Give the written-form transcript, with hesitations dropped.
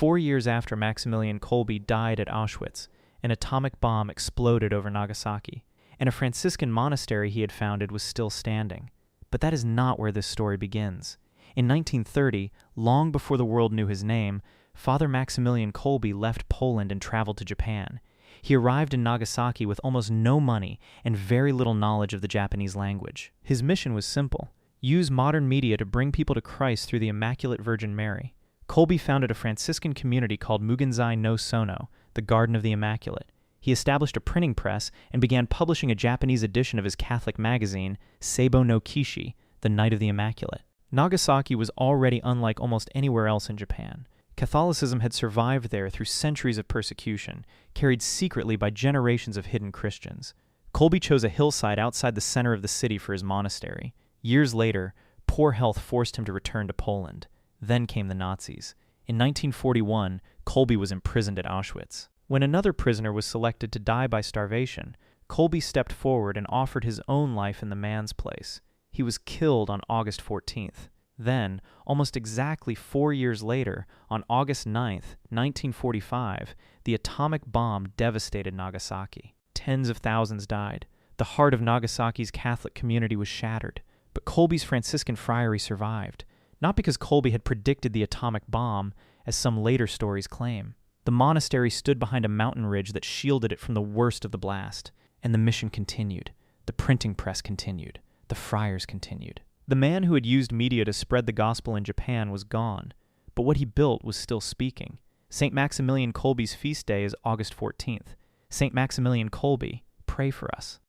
4 years after Maximilian Kolbe died at Auschwitz, an atomic bomb exploded over Nagasaki, and a Franciscan monastery he had founded was still standing. But that is not where this story begins. In 1930, long before the world knew his name, Father Maximilian Kolbe left Poland and traveled to Japan. He arrived in Nagasaki with almost no money and very little knowledge of the Japanese language. His mission was simple: use modern media to bring people to Christ through the Immaculate Virgin Mary. Kolbe founded a Franciscan community called Mugenzai no Sono, the Garden of the Immaculate. He established a printing press and began publishing a Japanese edition of his Catholic magazine, Seibo no Kishi, the Night of the Immaculate. Nagasaki was already unlike almost anywhere else in Japan. Catholicism had survived there through centuries of persecution, carried secretly by generations of hidden Christians. Kolbe chose a hillside outside the center of the city for his monastery. Years later, poor health forced him to return to Poland. Then came the Nazis. In 1941, Kolbe was imprisoned at Auschwitz. When another prisoner was selected to die by starvation, Kolbe stepped forward and offered his own life in the man's place. He was killed on August 14th. Then, almost exactly 4 years later, on August 9th, 1945, the atomic bomb devastated Nagasaki. Tens of thousands died. The heart of Nagasaki's Catholic community was shattered. But Kolbe's Franciscan friary survived, not because Kolbe had predicted the atomic bomb, as some later stories claim. The monastery stood behind a mountain ridge that shielded it from the worst of the blast, and the mission continued. The printing press continued. The friars continued. The man who had used media to spread the gospel in Japan was gone, but what he built was still speaking. Saint Maximilian Kolbe's feast day is August 14th. Saint Maximilian Kolbe, pray for us.